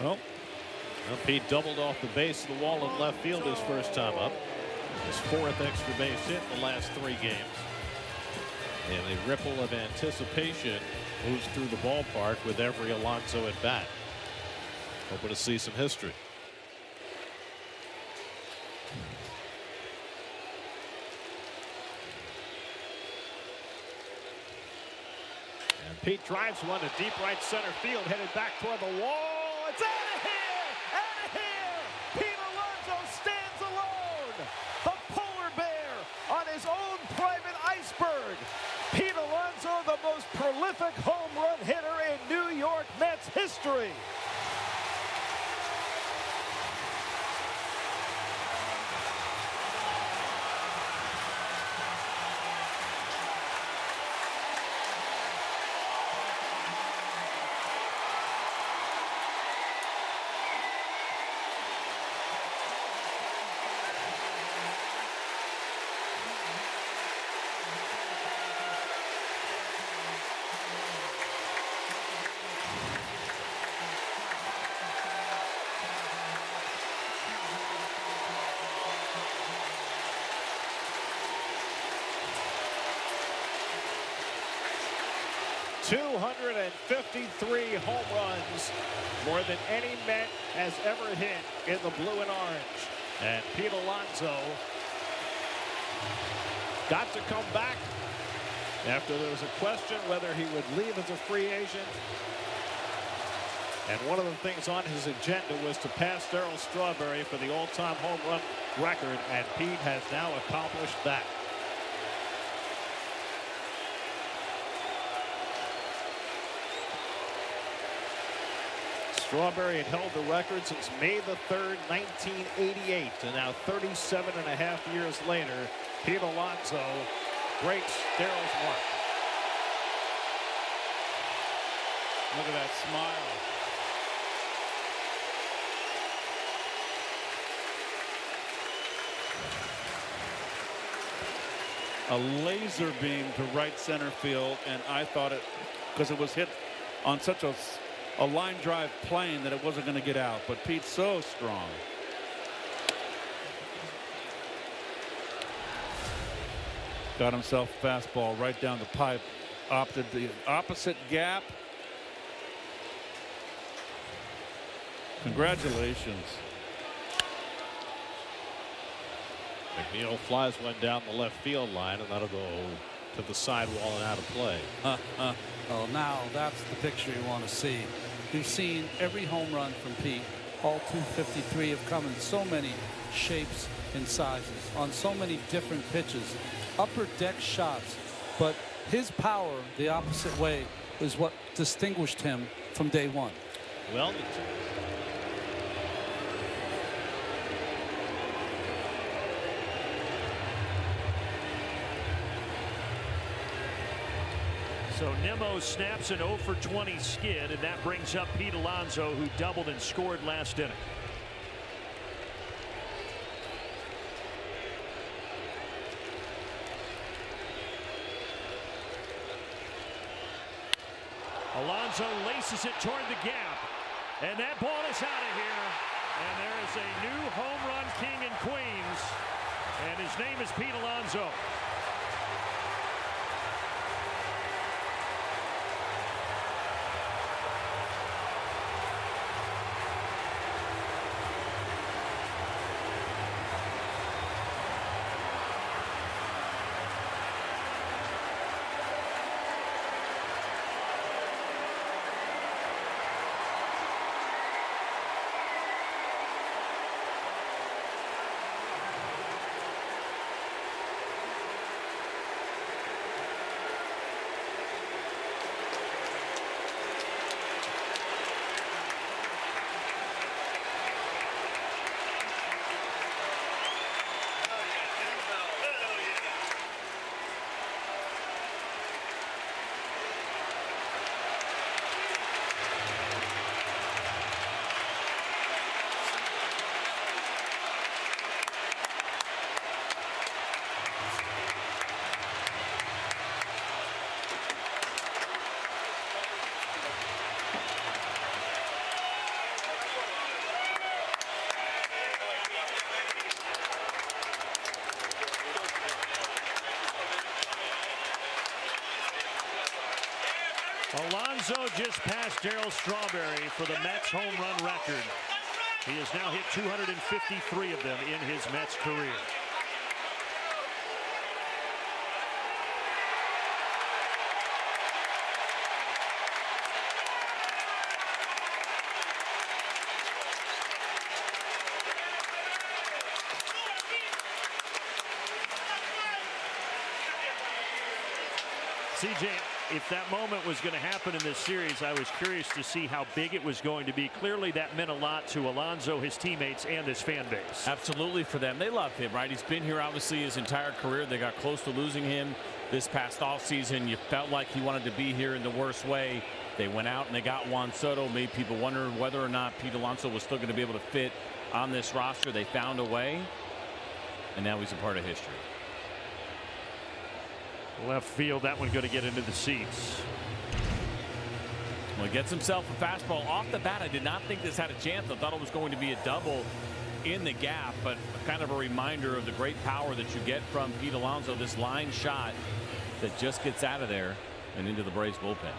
Well, Pete doubled off the base of the wall in left field his first time up. His 4th extra base hit in the last 3 games. And a ripple of anticipation moves through the ballpark with every Alonso at bat. Hoping to see some history. And Pete drives one to deep right center field, headed back toward the wall. It's out of here! Out of here! Pete Alonso stands alone. The polar bear on his own private iceberg. Pete Alonso, the most prolific home run hitter in New York Mets history. .253 home runs, more than any Met has ever hit in the blue and orange. And Pete Alonso got to come back after there was a question whether he would leave as a free agent. And one of the things on his agenda was to pass Darryl Strawberry for the all-time home run record, and Pete has now accomplished that. Strawberry had held the record since May the 3rd, 1988, and now 37.5 years later, Pete Alonso breaks Darryl's mark. Look at that smile. A laser beam to right center field, and I thought it, because it was hit on such a line drive plane, that it wasn't going to get out, but Pete's so strong. Got himself a fastball right down the pipe, opted the opposite gap. Congratulations. McNeil flies one down the left field line, and that'll go to the sidewall and out of play. Well, now that's the picture you want to see. You've seen every home run from Pete. All 253 have come in so many shapes and sizes, on so many different pitches, upper deck shots. But his power the opposite way is what distinguished him from day one. Well, so Nimmo snaps an 0 for 20 skid, and that brings up Pete Alonso, who doubled and scored last inning. Alonso laces it toward the gap, and that ball is out of here. And there is a new home run king in Queens, and his name is Pete Alonso. Alonso just passed Darryl Strawberry for the Mets home run record. He has now hit 253 of them in his Mets career. CJ, if that moment was going to happen in this series, I was curious to see how big it was going to be. Clearly, that meant a lot to Alonso, his teammates, and his fan base. Absolutely for them. They love him, right? He's been here, obviously, his entire career. They got close to losing him this past offseason. You felt like he wanted to be here in the worst way. They went out and they got Juan Soto. Made people wonder whether or not Pete Alonso was still going to be able to fit on this roster. They found a way, and now he's a part of history. Left field, that one going to get into the seats. Well, he gets himself a fastball off the bat. I did not think this had a chance. I thought it was going to be a double in the gap, but kind of a reminder of the great power that you get from Pete Alonso. This line shot that just gets out of there and into the Braves bullpen.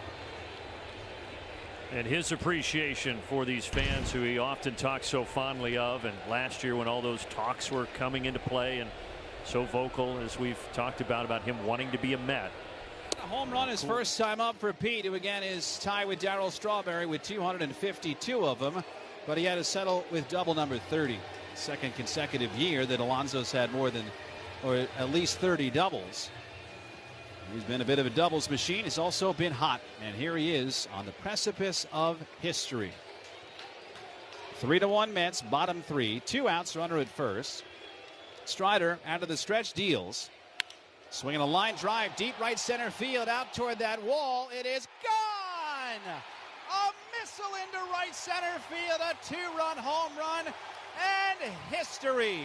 And his appreciation for these fans who he often talks so fondly of, and last year when all those talks were coming into play and so vocal, as we've talked about him wanting to be a Met. A home run his first time up for Pete, who again is tied with Darryl Strawberry with 252 of them, but he had to settle with double number 30. Second consecutive year that Alonso's had more than, or at least 30 doubles. He's been a bit of a doubles machine. He's also been hot, and here he is on the precipice of history. 3-1 Mets, bottom three, 2 outs, runner at first. Strider out of the stretch deals. Swinging a line drive deep right center field out toward that wall. It is gone! A missile into right center field. A 2-run home run and history.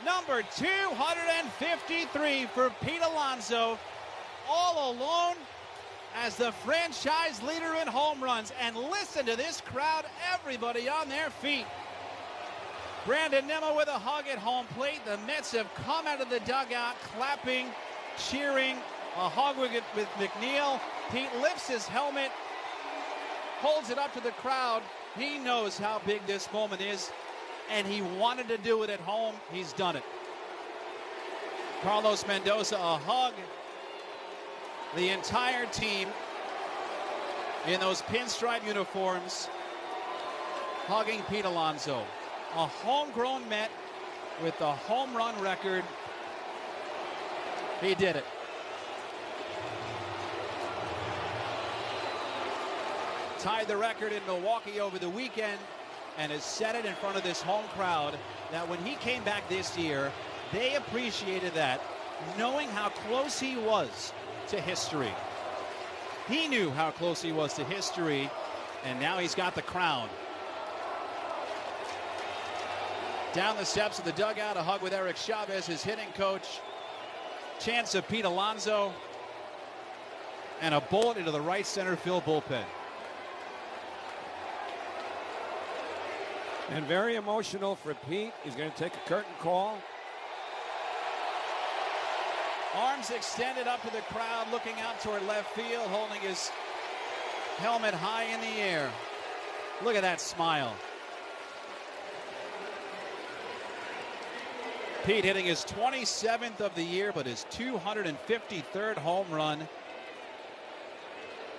Number 253 for Pete Alonso. All alone as the franchise leader in home runs. And listen to this crowd, everybody on their feet. Brandon Nimmo with a hug at home plate. The Mets have come out of the dugout clapping, cheering, a hug with McNeil. Pete lifts his helmet, holds it up to the crowd. He knows how big this moment is, and he wanted to do it at home. He's done it. Carlos Mendoza, a hug. The entire team in those pinstripe uniforms hugging Pete Alonso. A homegrown Met with the home run record. He did it. Tied the record in Milwaukee over the weekend and has set it in front of this home crowd that when he came back this year, they appreciated that, knowing how close he was to history. He knew how close he was to history, and now he's got the crown. Down the steps of the dugout, a hug with Eric Chavez, his hitting coach. Chance of Pete Alonso. And a bullet into the right center field bullpen. And very emotional for Pete. He's going to take a curtain call. Arms extended up to the crowd, looking out toward left field, holding his helmet high in the air. Look at that smile. Pete hitting his 27th of the year, but his 253rd home run.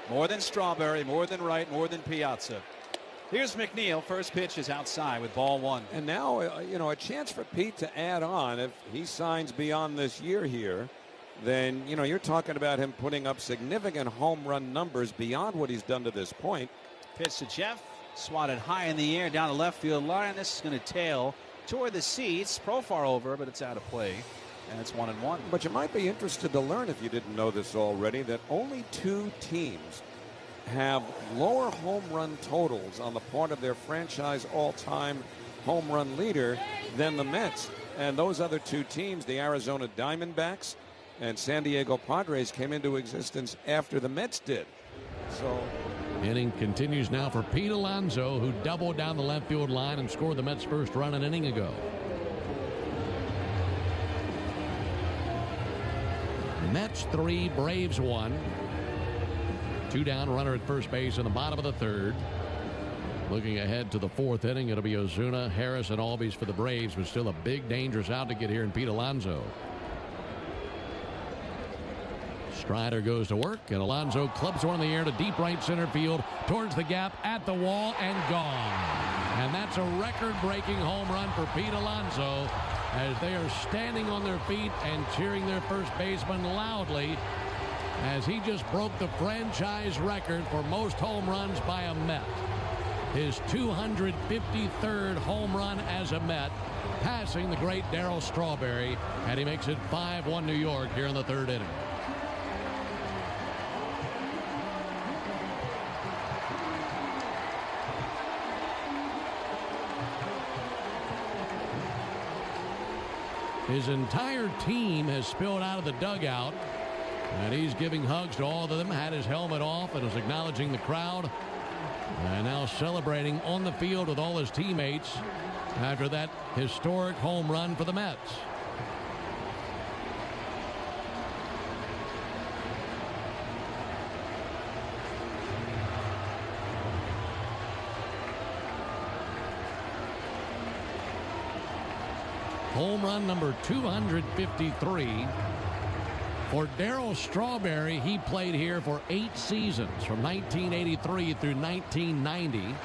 More than Strawberry, more than Wright, more than Piazza. Here's McNeil. First pitch is outside with ball one. And now, a chance for Pete to add on. If he signs beyond this year here, then, you're talking about him putting up significant home run numbers beyond what he's done to this point. Pitch to Jeff. Swatted high in the air down the left field line. This is going to tail toward the seats. Profar over, but it's out of play. And it's 1-1. But you might be interested to learn, if you didn't know this already, that only 2 teams have lower home run totals on the part of their franchise all-time home run leader than the Mets. And those other 2 teams, the Arizona Diamondbacks and San Diego Padres, came into existence after the Mets did. So inning continues now for Pete Alonso, who doubled down the left field line and scored the Mets' first run an inning ago. Mets 3, Braves 1. 2 down, runner at first base in the bottom of the 3rd. Looking ahead to the 4th inning, it'll be Ozuna, Harris, and Albies for the Braves, but still a big dangerous out to get here in Pete Alonso. Strider goes to work, and Alonso clubs one in the air to deep right center field, towards the gap, at the wall, and gone. And that's a record-breaking home run for Pete Alonso, as they are standing on their feet and cheering their first baseman loudly, as he just broke the franchise record for most home runs by a Met. His 253rd home run as a Met, passing the great Darryl Strawberry, and he makes it 5-1 New York here in the 3rd inning. His entire team has spilled out of the dugout, and he's giving hugs to all of them, had his helmet off and was acknowledging the crowd. And now celebrating on the field with all his teammates after that historic home run for the Mets. Home run number 253. For Darryl Strawberry, he played here for 8 seasons from 1983 through 1990.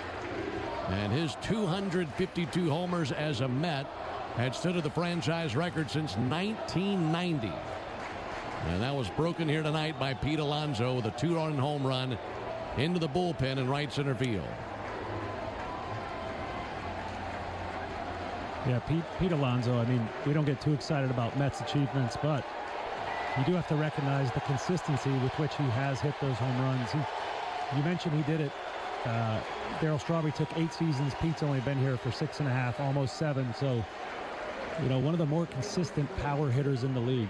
And his 252 homers as a Met had stood at the franchise record since 1990. And that was broken here tonight by Pete Alonso with a 2-run home run into the bullpen in right center field. Yeah, Pete Alonso, I mean, we don't get too excited about Mets achievements, but you do have to recognize the consistency with which he has hit those home runs. You mentioned he did it. Darryl Strawberry took 8 seasons. Pete's only been here for 6.5, almost 7. So, you know, one of the more consistent power hitters in the league.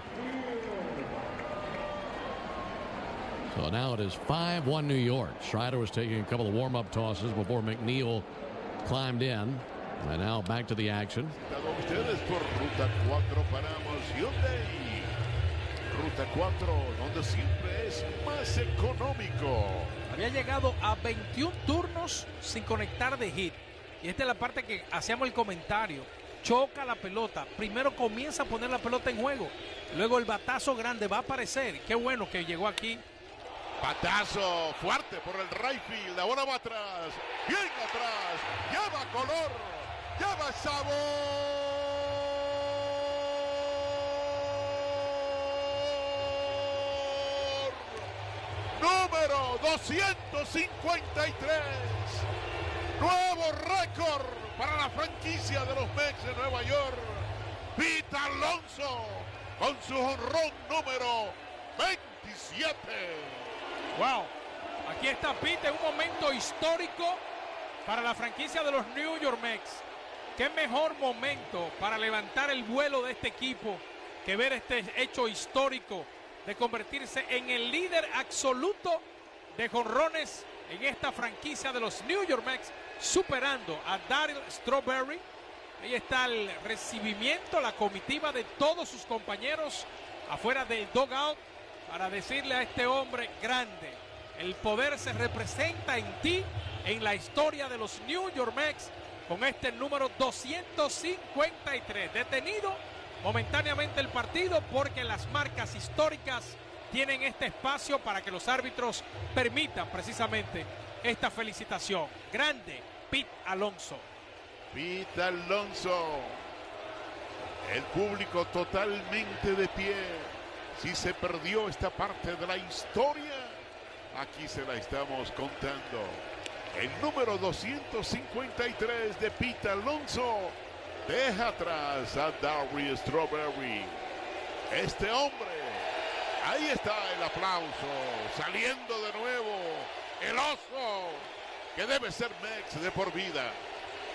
So now it is 5-1 New York. Strider was taking a couple of warm-up tosses before McNeil climbed in. And now back to the action. Ustedes por Ruta 4 para emoción de Ruta 4, donde siempre es más económico. Había llegado a 21 turnos sin conectar de hit. Y esta es la parte que hacíamos el comentario. Choca la pelota. Primero comienza a poner la pelota en juego. Luego el batazo grande va a aparecer. Qué bueno que llegó aquí. Batazo fuerte por el right field. La bola va atrás. Bien atrás. Lleva color. Lleva sabor. Número 253. Nuevo récord para la franquicia de los Mets de Nueva York. Pete Alonso con su jonrón número 27. Wow. Aquí está Pete en un momento histórico para la franquicia de los New York Mets. Qué mejor momento para levantar el vuelo de este equipo que ver este hecho histórico de convertirse en el líder absoluto de jonrones en esta franquicia de los New York Mets, superando a Darryl Strawberry. Ahí está el recibimiento, la comitiva de todos sus compañeros afuera del dugout para decirle a este hombre grande: el poder se representa en ti, en la historia de los New York Mets, con este número 253. Detenido momentáneamente el partido porque las marcas históricas tienen este espacio para que los árbitros permitan precisamente esta felicitación. Grande Pete Alonso. Pete Alonso. El público totalmente de pie. Si se perdió esta parte de la historia, aquí se la estamos contando. El número 253 de Pete Alonso deja atrás a Darryl Strawberry. Este hombre, ahí está el aplauso, saliendo de nuevo el oso, que debe ser Mets de por vida.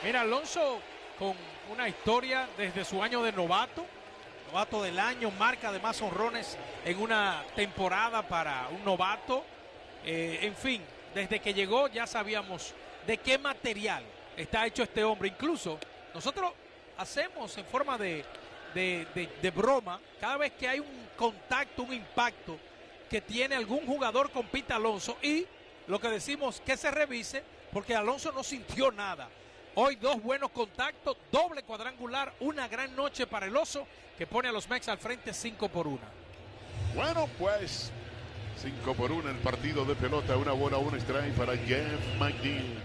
Mira, Alonso con una historia desde su año de novato del año, marca además honrones en una temporada para un novato. En fin, desde que llegó ya sabíamos de qué material está hecho este hombre. Incluso nosotros hacemos en forma de broma, cada vez que hay un contacto, un impacto que tiene algún jugador con Pete Alonso, y lo que decimos que se revise, porque Alonso no sintió nada. Hoy 2 buenos contactos, doble cuadrangular, una gran noche para el Oso, que pone a los Mex al frente 5-1. Bueno, pues 5-1 el partido de pelota, una bola, un strike para Jeff McNeil.